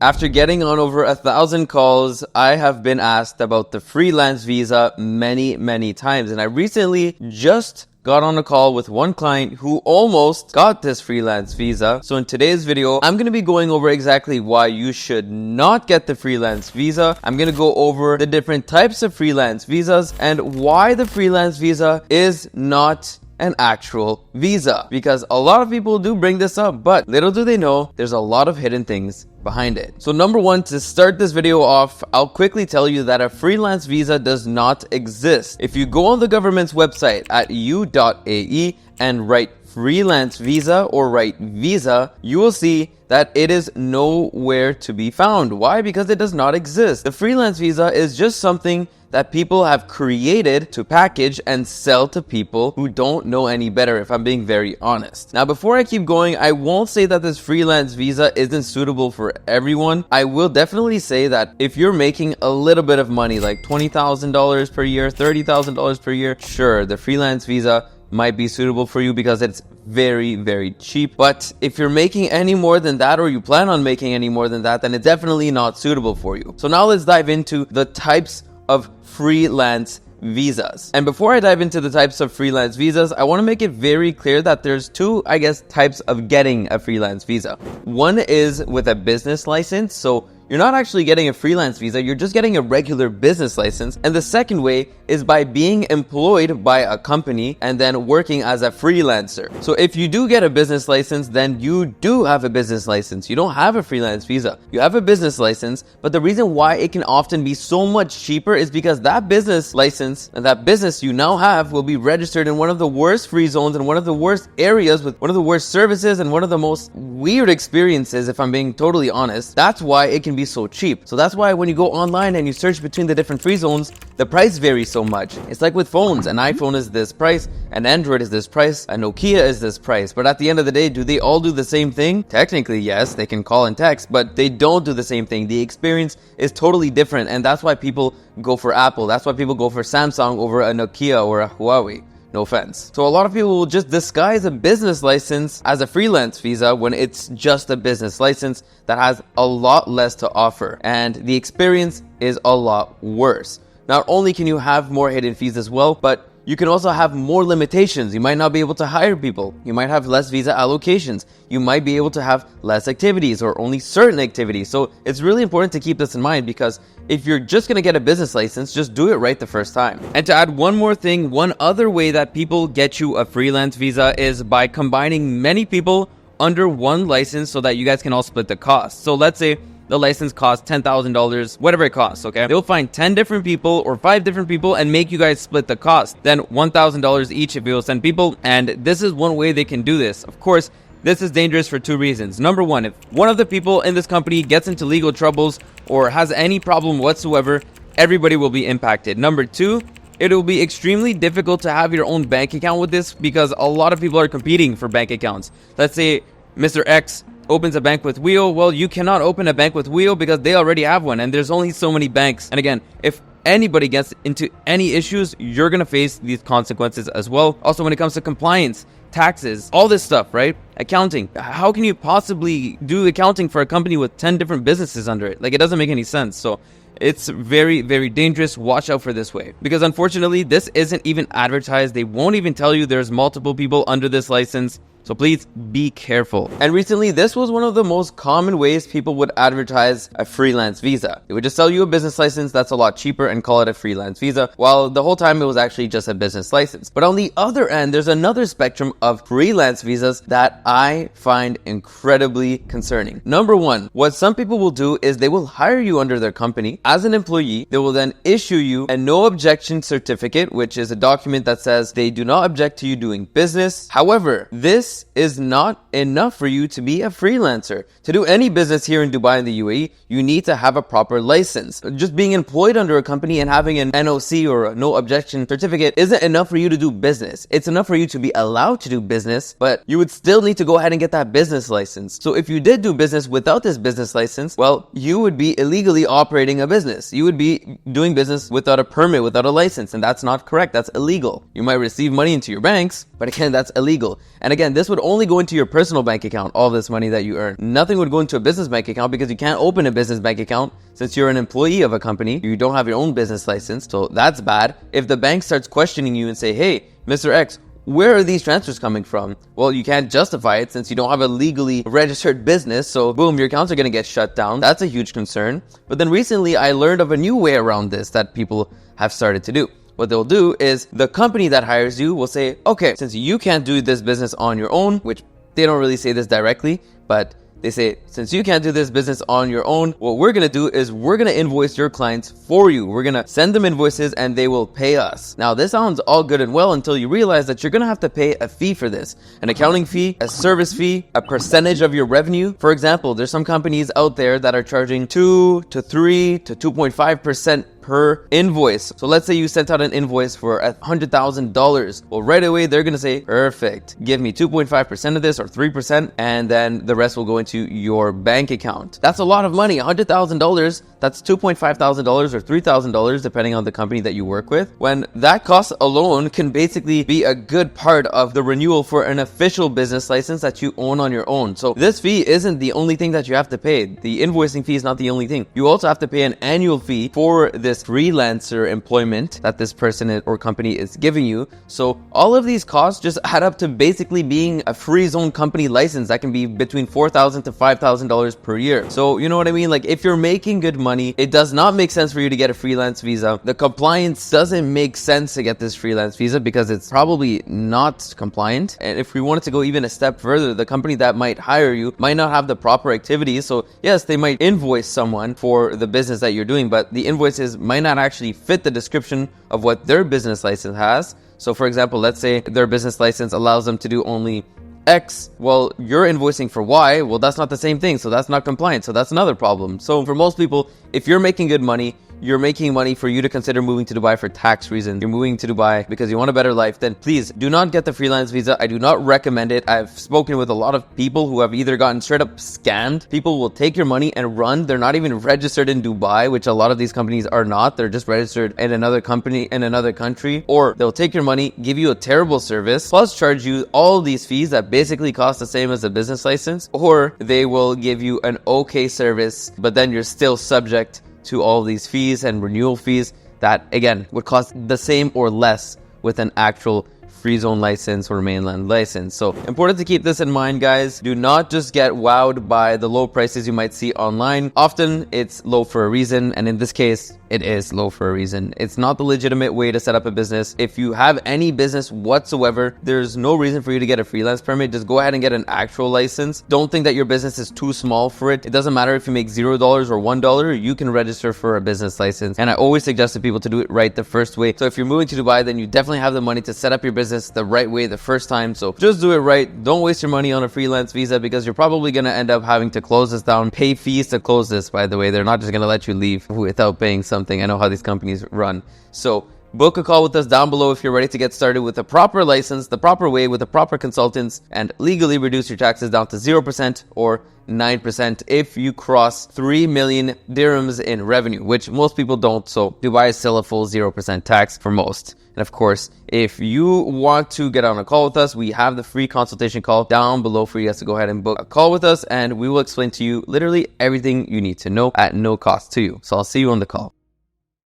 After getting on over 1,000 calls, I have been asked about the freelance visa many times. And I recently just got on a call with one client who almost got this freelance visa. So in today's video, I'm going to be going over exactly why you should not get the freelance visa. I'm going to go over the different types of freelance visas and why the freelance visa is not an actual visa, because a lot of people do bring this up, but little do they know there's a lot of hidden things behind it. So number one, to start this video off, I'll quickly tell you that a freelance visa does not exist. If you go on the government's website at u.ae and write freelance visa or write visa, you will see that it is nowhere to be found. Why? Because it does not exist. The freelance visa is just something that people have created to package and sell to people who don't know any better, if I'm being very honest. Now, before I keep going, I won't say that this freelance visa isn't suitable for everyone. I will definitely say that if you're making a little bit of money, like $20,000 per year, $30,000 per year, sure, the freelance visa might be suitable for you because it's very cheap. But if you're making any more than that, or you plan on making any more than that, then it's definitely not suitable for you. So now let's dive into the types of freelance visas. And before I dive into the types of freelance visas, I want to make it very clear that there's two, types of getting a freelance visa. One is with a business license. So you're not actually getting a freelance visa, you're just getting a regular business license. And the second way is by being employed by a company and then working as a freelancer. So if you do get a business license, then you do have a business license. You don't have a freelance visa. You have a business license, but the reason why it can often be so much cheaper is because that business license and that business you now have will be registered in one of the worst free zones and one of the worst areas with one of the worst services and one of the most weird experiences, if I'm being totally honest. That's why it can be so cheap. So that's why when you go online and you search between the different free zones, the price varies so much. It's like with phones. An iPhone is this price, an Android is this price, a Nokia is this price. But at the end of the day, do they all do the same thing? Technically, yes, they can call and text, but they don't do the same thing. The experience is totally different, and that's why people go for Apple. That's why people go for Samsung over a Nokia or a Huawei. No offense. So a lot of people will just disguise a business license as a freelance visa when it's just a business license that has a lot less to offer, and the experience is a lot worse. Not only can you have more hidden fees as well, but you can also have more limitations. You might not be able to hire people. You might have less visa allocations. You might be able to have less activities or only certain activities. So it's really important to keep this in mind, because if you're just going to get a business license, just do it right the first time. And to add one more thing, one other way that people get you a freelance visa is by combining many people under one license so that you guys can all split the cost. So let's say the license costs $10,000, whatever it costs, okay? They'll find 10 different people or 5 different people and make you guys split the cost. Then $1,000 each if you'll send people. And this is one way they can do this. Of course, this is dangerous for two reasons. Number one, if one of the people in this company gets into legal troubles or has any problem whatsoever, everybody will be impacted. Number two, it will be extremely difficult to have your own bank account with this, because a lot of people are competing for bank accounts. Let's say Mr. X opens a bank with Wheel. Well, you cannot open a bank with Wheel because they already have one, and there's only so many banks. And again, if anybody gets into any issues, you're gonna face these consequences as well. Also, when it comes to compliance, taxes, all this stuff, right? Accounting. How can you possibly do accounting for a company with 10 different businesses under it? Like, it doesn't make any sense. So it's very dangerous. Watch out for this way, because unfortunately, this isn't even advertised. They won't even tell you there's multiple people under this license. So please be careful. And recently, this was one of the most common ways people would advertise a freelance visa. They would just sell you a business license that's a lot cheaper and call it a freelance visa, while the whole time it was actually just a business license. But on the other end, there's another spectrum of freelance visas that I find incredibly concerning. Number one, what some people will do is they will hire you under their company as an employee. They will then issue you a no objection certificate, which is a document that says they do not object to you doing business. However, this is not enough for you to be a freelancer. To do any business here in Dubai and the UAE, you need to have a proper license. Just being employed under a company and having an NOC or a no objection certificate isn't enough for you to do business. It's enough for you to be allowed to do business, but you would still need to go ahead and get that business license. So if you did do business without this business license, well, you would be illegally operating a business. You would be doing business without a permit, without a license, and that's not correct. That's illegal. You might receive money into your banks, but again, that's illegal. And again, this would only go into your personal bank account, all this money that you earn. Nothing would go into a business bank account because you can't open a business bank account since you're an employee of a company. You don't have your own business license, so that's bad. If the bank starts questioning you and say, hey, Mr. X, where are these transfers coming from? Well, you can't justify it since you don't have a legally registered business. So boom, your accounts are going to get shut down. That's a huge concern. But then recently I learned of a new way around this that people have started to do. What they'll do is the company that hires you will say, okay, since you can't do this business on your own, which they don't really say this directly, but they say, since you can't do this business on your own, what we're going to do is we're going to invoice your clients for you. We're going to send them invoices and they will pay us. Now, this sounds all good and well until you realize that you're going to have to pay a fee for this. An accounting fee, a service fee, a percentage of your revenue. For example, there's some companies out there that are charging 2 to 3 to 2.5% per invoice. So let's say you sent out an invoice for $100,000. Well, right away, they're going to say, perfect, give me 2.5% of this or 3%, and then the rest will go into your bank account. That's a lot of money. $100,000, that's $2,500 or $3,000, depending on the company that you work with. When that cost alone can basically be a good part of the renewal for an official business license that you own on your own. So this fee isn't the only thing that you have to pay. The invoicing fee is not the only thing. You also have to pay an annual fee for this freelancer employment that this person or company is giving you. So all of these costs just add up to basically being a free zone company license that can be between $4,000 to $5,000 per year. So you know what I mean? Like if you're making good money, it does not make sense for you to get a freelance visa. The compliance doesn't make sense to get this freelance visa because it's probably not compliant. And if we wanted to go even a step further, the company that might hire you might not have the proper activities. So yes, they might invoice someone for the business that you're doing, but the invoices might not actually fit the description of what their business license has. So for example, let's say their business license allows them to do only X. Well, you're invoicing for Y. Well, that's not the same thing. So that's not compliant. So that's another problem. So for most people, if you're making good money, you're making money for you to consider moving to Dubai for tax reasons. You're moving to Dubai because you want a better life, then please do not get the freelance visa. I do not recommend it. I've spoken with a lot of people who have either gotten straight up scammed. People will take your money and run. They're not even registered in Dubai, which a lot of these companies are not. They're just registered in another company in another country. Or they'll take your money, give you a terrible service, plus charge you all these fees that basically cost the same as a business license. Or they will give you an okay service, but then you're still subject to all these fees and renewal fees that, again, would cost the same or less with an actual free zone license or mainland license. So important to keep this in mind, guys. Do not just get wowed by the low prices you might see online. Often it's low for a reason, and in this case, it is low for a reason. It's not the legitimate way to set up a business. If you have any business whatsoever, there's no reason for you to get a freelance permit. Just go ahead and get an actual license. Don't think that your business is too small for it. It doesn't matter if you make $0 or $1, you can register for a business license. And I always suggest to people to do it right the first way. So if you're moving to Dubai, then you definitely have the money to set up your business the right way the first time. So just do it right. Don't waste your money on a freelance visa because you're probably going to end up having to close this down. Pay fees to close this, by the way. They're not just going to let you leave without paying something. I know how these companies run. So book a call with us down below if you're ready to get started with a proper license, the proper way, with the proper consultants, and legally reduce your taxes down to 0% or 9% if you cross 3 million dirhams in revenue, which most people don't. So Dubai is still a full 0% tax for most. And of course, if you want to get on a call with us, we have the free consultation call down below for you guys to go ahead and book a call with us, and we will explain to you literally everything you need to know at no cost to you. So I'll see you on the call.